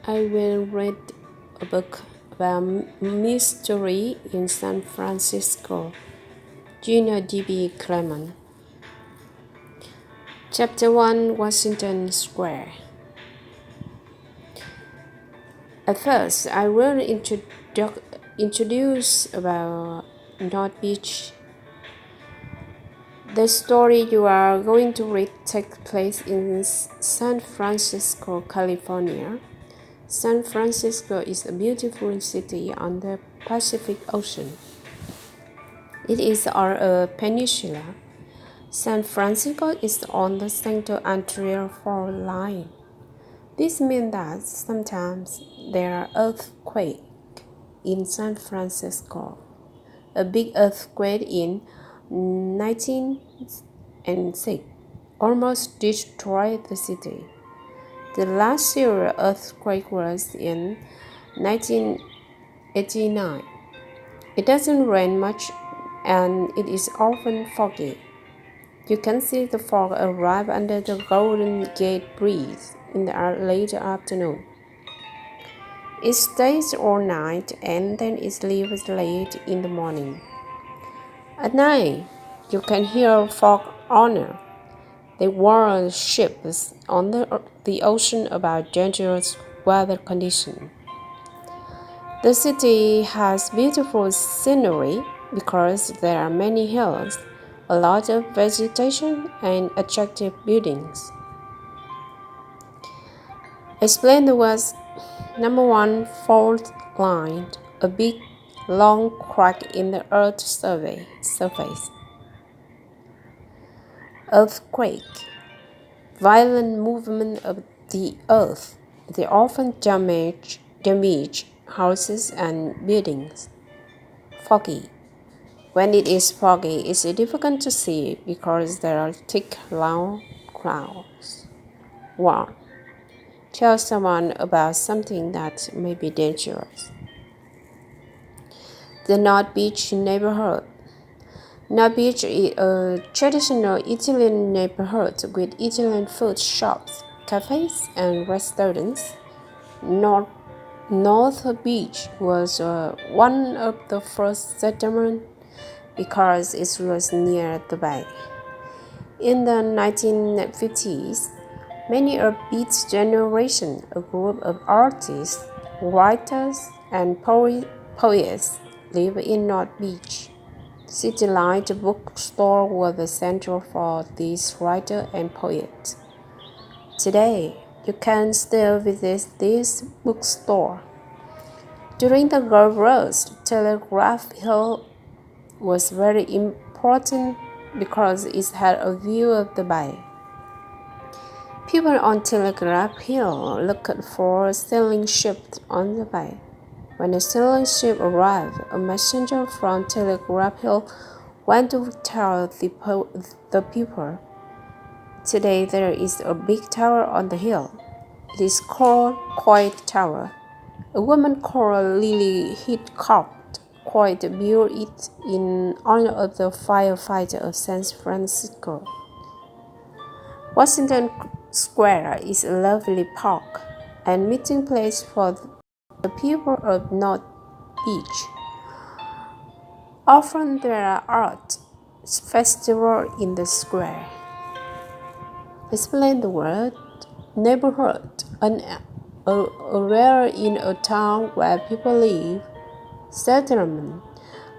I will read a book about mystery in San Francisco. Gina D.B. Clement. Chapter 1, Washington Square. At first, I will introduce about North Beach. The story you are going to read takes place in San Francisco, California. San Francisco is a beautiful city on the Pacific Ocean. It is on a peninsula. San Francisco is on the Central Ontario Fault Line. This means that sometimes there are earthquakes in San Francisco. A big earthquake in 1906 almost destroyed the city. The last serious earthquake was in 1989. It doesn't rain much and it is often foggy. You can see the fog arrive under the Golden Gate Bridge in the late afternoon. It stays all night and then it leaves late in the morning. At night, you can hear fog horns. They warn ships on the ocean about dangerous weather conditions. The city has beautiful scenery because there are many hills, a lot of vegetation, and attractive buildings. Explain the West. Number 1, fault line, a big, long crack in the Earth's surface. Earthquake, violent movement of the Earth. They often damage houses and buildings. Foggy. When it is foggy, it's difficult to see because there are thick, long clouds. 1. Tell someone about something that may be dangerous. The North Beach neighborhood. North Beach is a traditional Italian neighborhood with Italian food shops, cafes, and restaurants. North Beach was one of the first settlements because it was near the bay. In the 1950s, many of Beat's generation, a group of artists, writers, and poets, lived in North Beach. City Light bookstore was the center for these writers and poets. Today, you can still visit this bookstore. During the Gold Rush, Telegraph Hill was very important because it had a view of the bay. People on Telegraph Hill looked for sailing ships on the bay. When a sailing ship arrived, a messenger from Telegraph Hill went to tell the people. Today there is a big tower on the hill. It is called Coit Tower. A woman called Lily Hitchcock Coit built it in honor of the firefighter of San Francisco. Washington Square is a lovely park and meeting place for the people of North Beach. Often there are art festivals in the square. Explain the word neighborhood, an area in a town where people live. Settlement,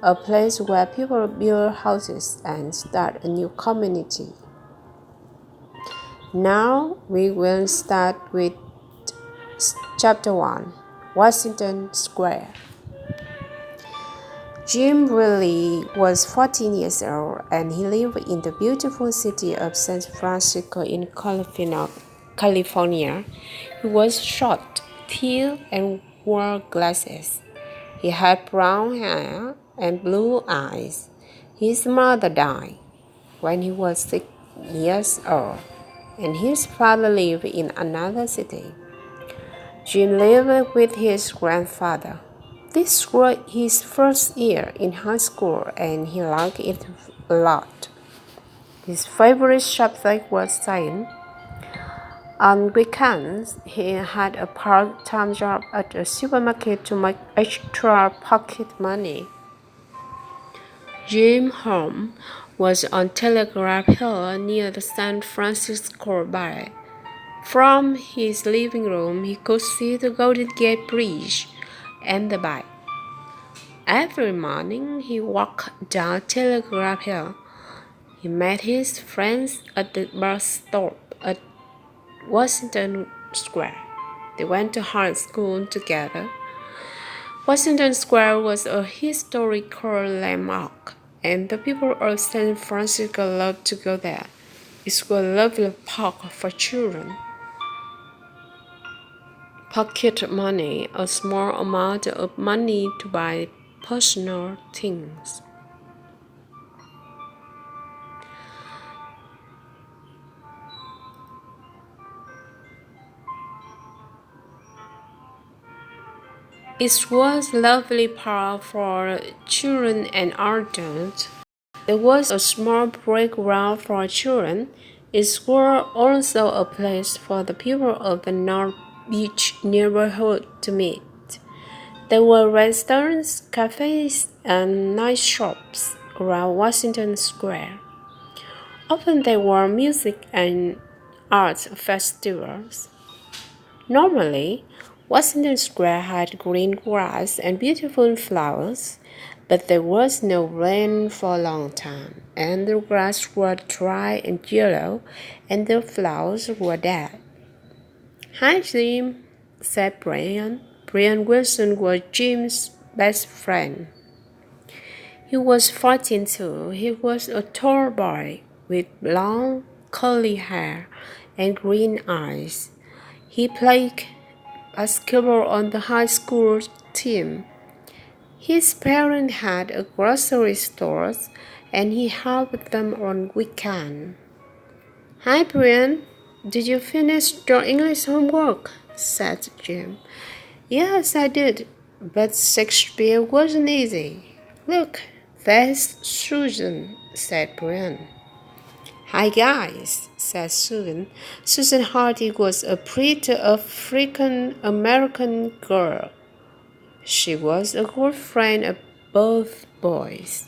a place where people build houses and start a new community. Now we will start with Chapter 1, Washington Square. Jim Riley was 14 years old and he lived in the beautiful city of San Francisco in California. He was short, thin, and wore glasses. He had brown hair and blue eyes. His mother died when he was 6 years old, and his father lived in another city. Jim lived with his grandfather. This was his first year in high school, and he liked it a lot. His favorite subject was science. On weekends, he had a part-time job at a supermarket to make extra pocket money. Jim home was on Telegraph Hill near the San Francisco Bay. From his living room, he could see the Golden Gate Bridge and the bay. Every morning, he walked down Telegraph Hill. He met his friends at the bus stop at Washington Square. They went to high school together. Washington Square was a historical landmark, and the people of San Francisco loved to go there. It's a lovely park for children. Pocket money, a small amount of money to buy personal things. It was a lovely park for children and adults. There was a small playground for children. It was also a place for the people of the North Beach neighborhood to meet. There were restaurants, cafes, and nice shops around Washington Square. Often there were music and art festivals. Normally, Washington Square had green grass and beautiful flowers, but there was no rain for a long time, and the grass was dry and yellow, and the flowers were dead. "Hi, Jim," said Brian. Brian Wilson was Jim's best friend. He was 14 too. He was a tall boy with long, curly hair and green eyes. He played basketball on the high school team. His parents had a grocery store, and he helped them on weekends. "Hi, Brian. Did you finish your English homework?" said Jim. "Yes, I did, but Shakespeare wasn't easy." "Look, there's Susan," said Brian. "Hi, guys," said Susan. Susan Hardy was a pretty African-American girl. She was a good friend of both boys.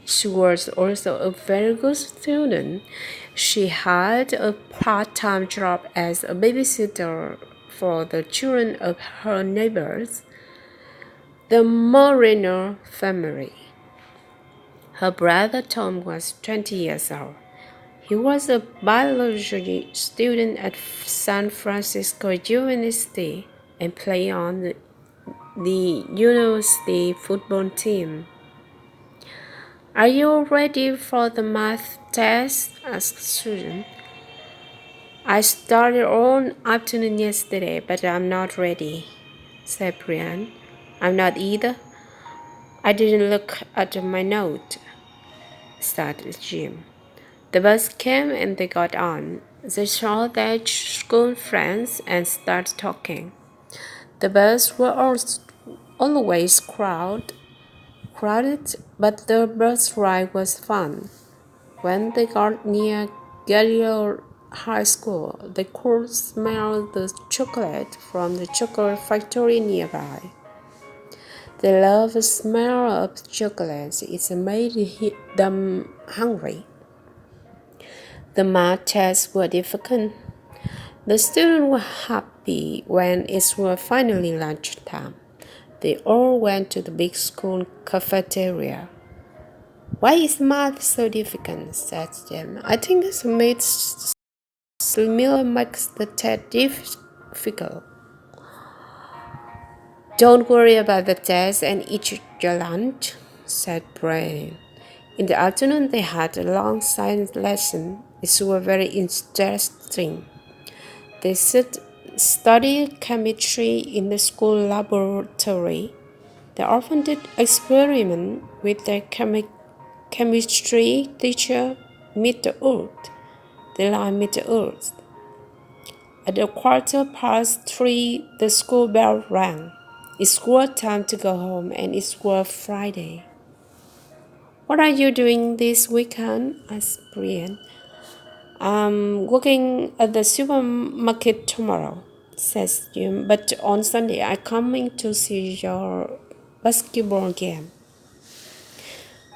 She was also a very good student. She had a part-time job as a babysitter for the children of her neighbors, the Moreno family. Her brother Tom was 20 years old. He was a biology student at San Francisco University and played on the university football team. "Are you ready for the math test?" asked Susan. "I started all afternoon yesterday, but I'm not ready," said Brian. "I'm not either. I didn't look at my note," started Jim. The bus came and they got on. They saw their school friends and started talking. The bus was always crowded, but the bus ride was fun. When they got near Galileo High School, they could smell the chocolate from the chocolate factory nearby. They love the smell of chocolate. It made them hungry. The math tests were difficult. The students were happy when it was finally lunchtime. They all went to the big school cafeteria. "Why is math so difficult?" said Jim. "I think it's made Miller makes the test difficult." "Don't worry about the test and eat your lunch," said Brian. In the afternoon, they had a long science lesson. It was very interesting. They studied chemistry in the school laboratory. They often did experiments with their chemistry teacher, Mr. Earth. They liked Mr. Earth. At 3:15, the school bell rang. It was time to go home, and it was Friday. "What are you doing this weekend?" asked Brian. I'm working at the supermarket tomorrow, says Jim, but on Sunday I'm coming to see your basketball game.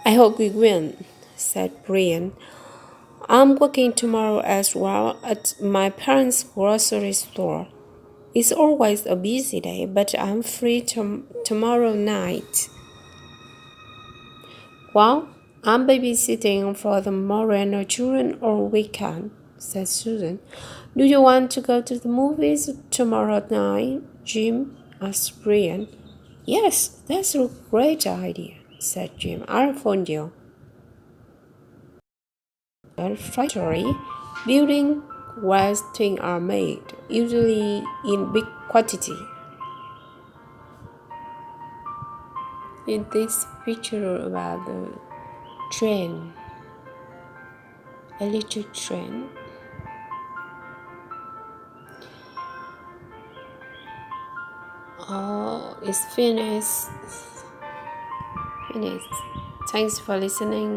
I hope we win, said Brian. I'm working tomorrow as well at my parents' grocery store. It's always a busy day, but I'm free tomorrow night. Well, I'm babysitting for the Moreno children all weekend, said Susan. Do you want to go to the movies tomorrow night, Jim? Asked Brian. Yes, that's a great idea, said Jim. I'll phone you. A factory building where things are made, usually in big quantity. In this picture about the train, electric train. Oh, it's finished. Finished. Thanks for listening.